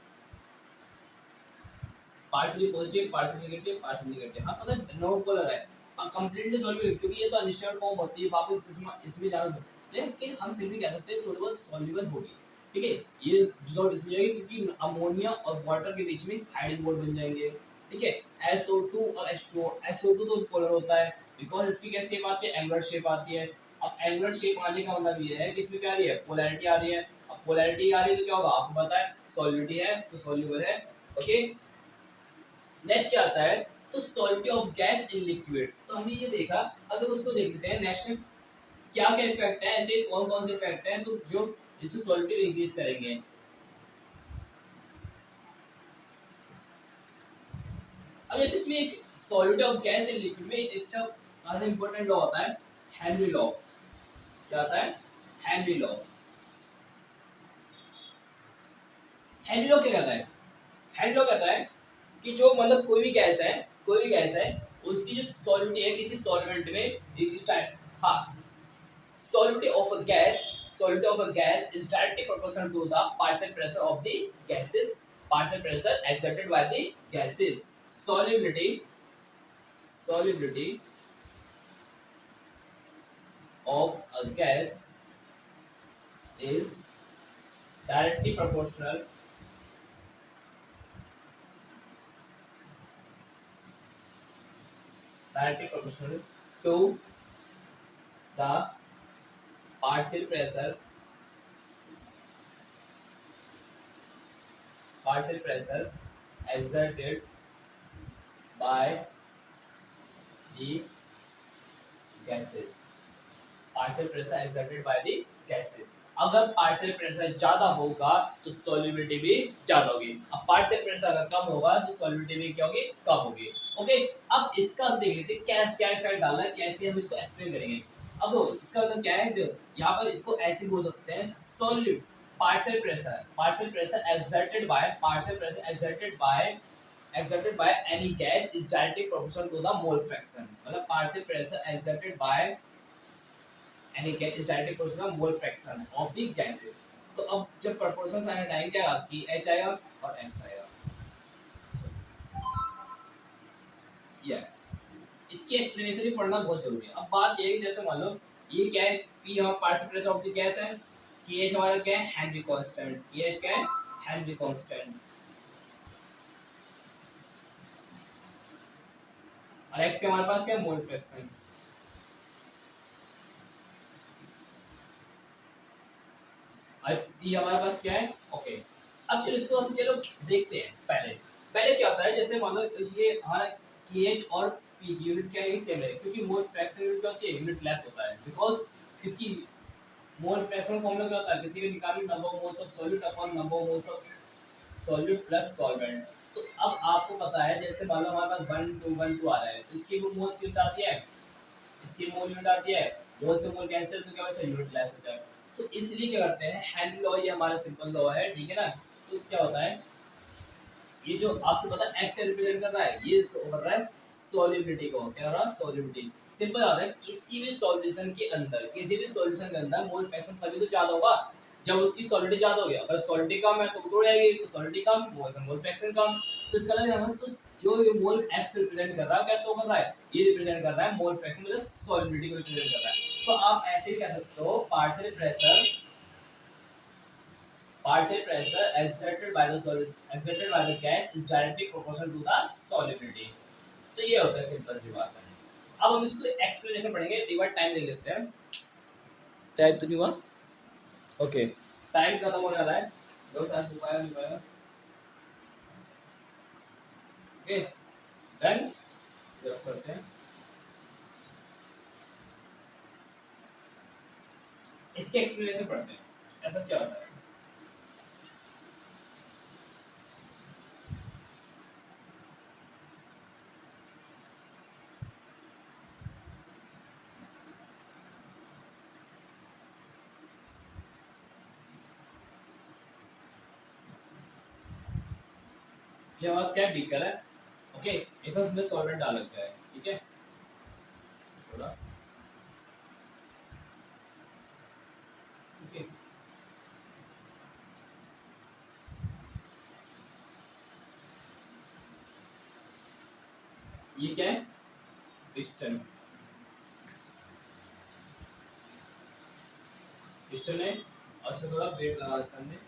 partially positive, partially negative, partially negative, हाँ पता है, नो पोलर है, कंप्लीटली सॉल्युबल, क्योंकि ये तो अनस्टेबल फॉर्म होती है, वापस इसमें जाना, लेकिन हम फिर भी कह सकते हैं थोड़ी बहुत सॉल्युबल होगी, ठीक है। ये डिसॉल्व इसलिए जाएगी क्योंकि अमोनिया और वाटर के बीच में हाइड्रोजन बॉन्ड बन जाएंगे, ठीक है। SO2 और H2O, SO2 तो पोलर होता है बिकॉज इसकी क्या शेप आती है, एंगुलर शेप आती है। अब एंगुलर शेप आने का मतलब ये है कि इसमें क्या आ रही है, पोलैरिटी आ रही है। अब पोलैरिटी आ रही है तो क्या होगा, आपको पता है सॉल्युबिलिटी है तो सॉल्युबल है। ओके, नेक्स्ट क्या आता है, तो solubility of gas in liquid, तो हमने ये देखा। अगर उसको देख लेते हैं नेक्स्ट, क्या क्या इफेक्ट है, ऐसे कौन कौन से इफेक्ट हैं तो जो इससे सॉल्युबिलिटी इंक्रीज करेंगे। अब जैसे इसमें एक solubility of gas in liquid में एक अच्छा खासा इंपॉर्टेंट लॉ होता है, हेनरी लॉ। क्या आता है, हेनरी लॉ। हेनरी लॉ क्या कहता है, हेनरी लॉ कहता है कि जो मतलब कोई भी गैस है, कोई भी गैस है, उसकी जो सॉल्युबिलिटी है किसी सॉल्वेंट में एक स्टाइल, हाँ, solubility of a gas, solubility of a gas is directly proportional to the partial pressure of the gases, partial pressure exerted by the gases. Solubility of a gas is directly proportional directly proportional to the partial pressure exerted by the gases. Partial pressure exerted by the gases. अगर partial pressure ज्यादा होगा तो solubility भी ज्यादा होगी। अब partial pressure अगर कम होगा तो सॉल्युबिलिटी भी क्या होगी, कम होगी। ओके, अब इसका हम देख लेते हैं क्या क्या इफेक्ट डालना है, कैसे हम इसको एक्सप्लेन करेंगे। अब दो इसका मतलब क्या है, यहाँ पर इसको ऐसे बोल सकते हैं solute partial pressure exerted by any gas is directly proportional to the mole fraction। मतलब partial pressure exerted by any gas is directly proportional to mole fraction of the gases। तो अब जब proportions आने टाइम क्या कि H आएगा और X आएगा। ये इसकी एक्सप्लेनेशन भी पढ़ना बहुत जरूरी है। अब बात ये है कि जैसे मान लो ये क्या है, P हमारा partial pressure of the gas है, KH हमारा क्या है, हेनरी कांस्टेंट। KH क्या है, हेनरी कांस्टेंट। और X के हमारे पास क्या है, मोल फ्रैक्शन। और ये हमारे पास क्या है, ओके। अब चलो इसको हम चलो देखते हैं। पहले क्या होता है, जैसे मान लो ये हमारा KH और P की यूनिट क्या है, सेम है, क्योंकि मोल फ्रैक्शन यूनिट क्या होती है, यूनिट लेस होता है। बिकॉज़ क्योंकि मोल फ्रैक्शन फॉर्मूला क्या होता है, किसी का निकाली number of moles of solute upon number of moles of solute plus solvent. तो अब आपको पता है जैसे मान लो हमारे पास 1 2 आ रहा है तो इसकी वो मोल्स यूनिट आती है, इसकी मोल यूनिट आती है, मोल से मोल कैंसिल तो क्या बचा, यूनिट लेस बचा। तो इसलिए क्या करते हैं, हेनरी लॉ, ये हमारा सिंपल लॉ है, ठीक है ना। तो क्या होता है, ये जो आपको पता है एक्स का रिप्रेजेंट कर रहा है, ये कर रहा है सॉल्युबिलिटी को, क्या कर रहा है, सॉल्युबिलिटी। सिंपल आता है, किसी भी सॉल्यूशन के अंदर मोल फ्रैक्शन तभी तो ज्यादा होगा जब उसकी सॉलिडिटी ज्यादा होगी। अगर सॉलिडिटी कम है तो वो जाएगी, तो सॉलिडिटी कम, मोल फ्रैक्शन कम। तो इसका मतलब हमें जो ये मोल एक्स रिप्रेजेंट कर रहा है, क्या शो कर रहा है, ये रिप्रेजेंट कर रहा है मोल फ्रैक्शन, मतलब सॉल्युबिलिटी को रिप्रेजेंट कर रहा है। तो आप ऐसे भी कह सकते हो, partial pressure exerted by the gas is directly proportional to the solubility। तो ये होता है, सिंपल सी बात है। अब हम इसको एक्सप्लेनेशन पढ़ेंगे, एक बार टाइम देख लेते हैं। टाइम तो नहीं हुआ, ओके, टाइम खत्म होने वाला है, दो साथ नहीं पाएगा। ओके डन, जब करते हैं इसके एक्सप्लेनेशन पढ़ते हैं, ऐसा क्या होता है। ये हमारा क्या बीकर है, ओके, इसमें सॉल्वेंट डाल लगता है, ठीक है, थोड़ा ओके। ये क्या है, पिस्टन है, और इसमें थोड़ा वेट लगा देते हैं,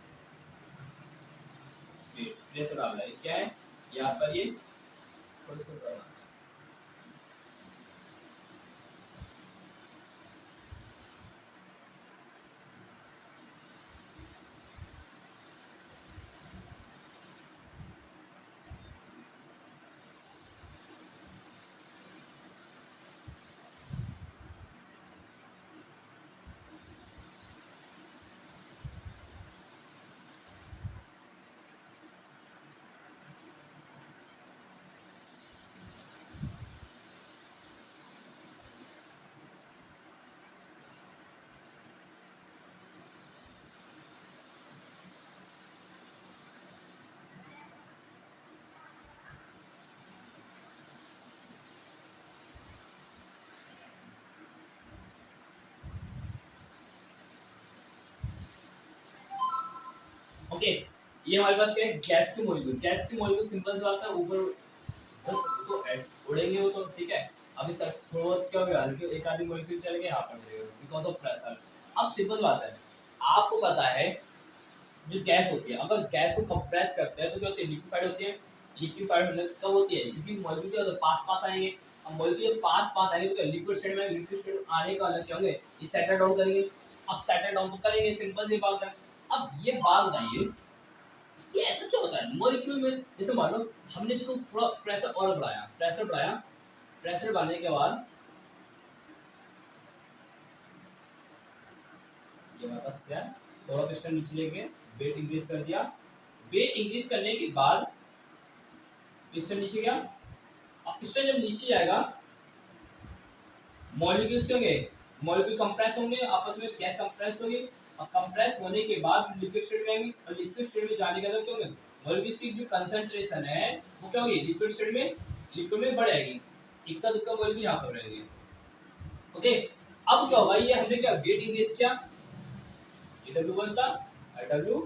वेट प्रेशर डाल रहा है, क्या है यहाँ पर, ये और इसको करना है। ओके, ये हमारे पास क्या है, गैस की मॉलिक्यूल सिंपल सी बात है, ऊपर बस तो उड़ेंगे वो तो ठीक है। अभी सर थोड़ा बहुत क्या हो गया, हल्के एक आधी मॉलिक्यूल चल गए यहाँ पर चले गए बिकॉज ऑफ प्रेशर। अब सिंपल बात है, आपको पता है जो गैस होती है, अगर गैस को कंप्रेस करते हैं तो क्या होती है, लिक्विफाइड होती है। लिक्विफाइड होने कब होती है, क्योंकि मॉलिक्यूल क्या होता है, पास पास आएंगे, अब मॉलिक्यूल पास पास आएंगे तो लिक्विड स्टेट में, लिक्विड स्टेट आने का अलग क्या होंगे, ये सेटल डाउन करेंगे। अब सेटल डाउन तो करेंगे, सिंपल सी बात है। अब ये बात बताइए कि ऐसा क्या होता है मॉलिक्यूल में, जैसे मान लो हमने इसको थोड़ा प्रेशर और बढ़ाया, प्रेशर बढ़ाया, प्रेशर बढ़ाने के बाद ये हमारे पास क्या है, थोड़ा पिस्टन नीचे लेके वेट इंक्रीज कर दिया, वेट इंक्रीज करने के बाद पिस्टन नीचे गया। अब पिस्टन जब नीचे जाएगा मॉलिक्यूल्स क्या होंगे, मॉलिक्यूल कंप्रेस होंगे आपस में, गैस कंप्रेस होगी, और कंप्रेस होने के बाद लिक्विड स्टेट में आएंगे, और लिक्विड स्टेट में जाने के बाद क्या होंगे, मॉलिक्यूल्स की जो कंसंट्रेशन है वो क्या होगी, लिक्विड स्टेट में, लिक्विड में बढ़ जाएगी, इक्का दुक्का मॉलिक्यूल यहाँ पर रहेंगे। ओके, अब क्या होगा, ये हमने क्या वेट इंक्रीज किया, W बनता W,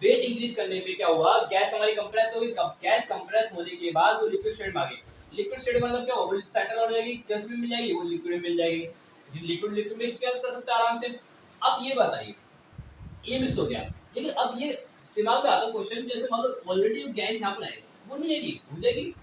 वेट इंक्रीज करने पे क्या हुआ, गैस हमारी कंप्रेस होगी, गैस कंप्रेस होने के बाद वो लिक्विड स्टेट में आ गई, लिक्विड स्टेट मतलब क्या होगा, सेटल हो जाएगी, गैस भी मिल जाएगी, वो लिक्विड में मिल जाएगी, लिक्विड लिक्विड मिक्स कर सकते हैं आराम से। अब ये बताइए, ये मिक्स हो गया, लेकिन अब ये दिमाग में आता है क्वेश्चन, जैसे मान लो ऑलरेडी गैस यहाँ पर आएगी, वो नहीं आएगी, हो जाएगी,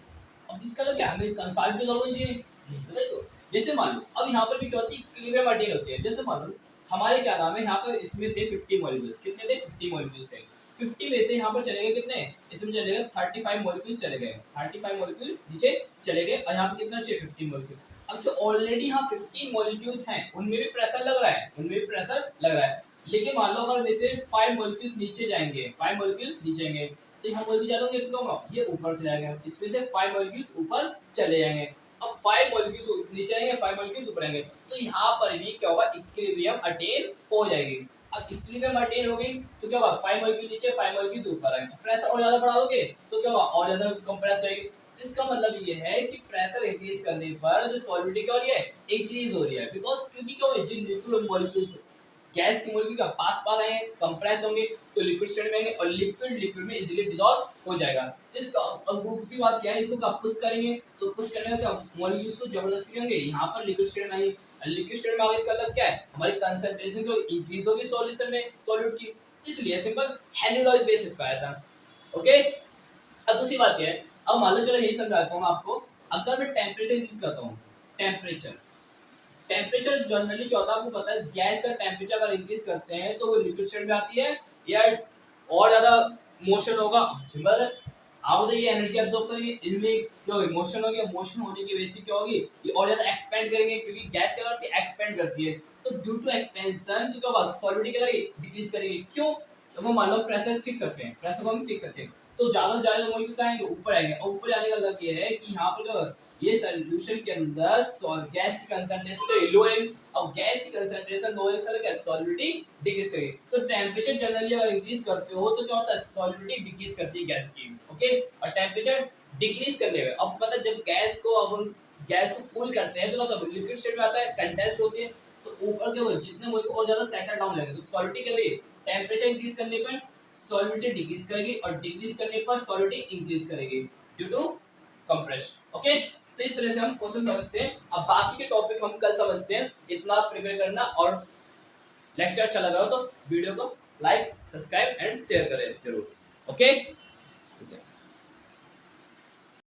अब इसका मतलब क्या, हमें कंसल्ट भी जरूर चाहिए नहीं पता तो, जैसे मान लो अब यहाँ पर भी क्या होती है, इक्विलिब्रियम मटेरियल होती है, जैसे मान लो हमारे क्या नाम है, यहाँ पर इसमें थे 50 मॉलिक्यूल्स, कितने थे 50 मॉलिक्यूल्स थे, 50 में से यहाँ पर चले गए कितने, इसमें चले गए 35 मॉलिक्यूल्स चले गए, 35 मॉलिक्यूल नीचे चले गए, और यहाँ पर कितना चाहिए 15 मॉलिक्यूल। अब जो ऑलरेडी यहाँ 15 मॉलिक्यूल्स हैं उनमें भी प्रेशर लग रहा है, उनमें भी प्रेशर लग रहा है, लेकिन मान लो अगर वैसे 5 मॉलिक्यूल्स नीचे जाएंगे, 5 मॉलिक्यूल्स नीचे जाएंगे, तो यहाँ मॉलिक्यूल ज्यादा होंगे तो ये ऊपर चले जाएंगे, इसमें से 5 मॉलिक्यूल्स ऊपर चले जाएंगे, अब 5 मॉलिक्यूल्स नीचे आएंगे, 5 मॉलिक्यूल्स ऊपर आएंगे, तो यहाँ पर भी क्या होगा, इक्विलिब्रियम अटेन हो जाएगी। अब इक्विलिब्रियम अटेन हो गई तो क्या होगा, 5 मॉलिक्यूल नीचे 5 मॉलिक्यूल्स ऊपर आएंगे, प्रेशर और ज्यादा बढ़ा दोगे तो क्या होगा, और ज्यादा कंप्रेस होगी। तो इसका मतलब ये है कि प्रेशर इंक्रीज करने पर जो सॉलिडिटी क्या हो रही है, इंक्रीज हो रही है, बिकॉज क्योंकि क्या हो, जिन लिक्विड मॉलिक्यूल्स गैस के मॉलिक्यूल का पास पास आएंगे, कंप्रेस होंगे तो लिक्विड स्टेट में आएंगे, और लिक्विड लिक्विड में इजीली डिसॉल्व हो जाएगा। इसका अब दूसरी बात क्या है, इसको क्या पुश करेंगे, तो पुश करने का क्या, मॉलिक्यूल्स को जबरदस्ती करेंगे, यहाँ पर लिक्विड स्टेट में आएंगे, लिक्विड स्टेट में आगे इसका मतलब क्या है, हमारी कंसंट्रेशन जो इंक्रीज होगी सॉल्यूशन में, सॉल्यूट की, इसलिए सिंपल हेनोलॉइज बेसिस पे आया था। ओके, अब दूसरी बात क्या है, अब मान लो चलो यही समझाता हूँ आपको, अगर मैं टेम्परेचर इंक्रीज करता हूँ, टेम्परेचर टेम्परेचर जनरली क्या होता है आपको पता है, गैस का टेम्परेचर अगर इंक्रीज करते हैं तो वो लिक्विड स्टेट में आती है या और ज्यादा मोशन होगा, सिंपल है, आप बताइए एनर्जी अब्सॉर्ब करेंगे, इनमें क्या होगी, मोशन होगी, मोशन होने की वजह से क्या होगी, ये और ज्यादा एक्सपेंड करेंगे, क्योंकि गैस क्या करती है, एक्सपेंड करती है, तो ड्यू टू एक्सपेंशन तो क्या होगा, सॉलिडिटी क्या करेगी, डिक्रीज करेगी, क्यों, जब हम मान लो प्रेशर फिक्स रखते हैं, प्रेशर को हम फिक्स रखते हैं, तो ज्यादा से ज्यादा मॉलिक्यूल क्या आएंगे, ऊपर आएंगे, और ऊपर आने का मतलब ये है कि यहाँ पर जो ये सॉल्यूशन के अंदर गैस की कंसंट्रेशन तो लो है, अब गैस की कंसंट्रेशन लो है, सर क्या सॉलिडिटी डिक्रीज करेगी, तो टेम्परेचर जनरली अगर इंक्रीज करते हो तो क्या होता है, सॉलिडिटी डिक्रीज करती है गैस की। ओके, और टेम्परेचर डिक्रीज करने में अब पता है, जब गैस को अब गैस को कूल करते हैं तो क्या होता है, लिक्विड स्टेट में आता है, कंडेंस होती है, तो ऊपर क्या होगा, जितने मॉलिक्यूल और ज्यादा सेटल डाउन लगेगा, तो सॉलिडिटी क्या करेगी, टेम्परेचर इंक्रीज करने पर सॉलिडिटी डिक्रीज करेगी, और डिक्रीज करने पर सॉलिडिटी इंक्रीज करेगी ड्यू टू कंप्रेशन। ओके, तो इस तरह से हम क्वेश्चन समझते हैं, अब बाकी के टॉपिक हम कल समझते हैं, इतना प्रिपेयर करना, और लेक्चर अच्छा लगा हो तो वीडियो को लाइक, सब्सक्राइब एंड शेयर करें जरूर। ओके।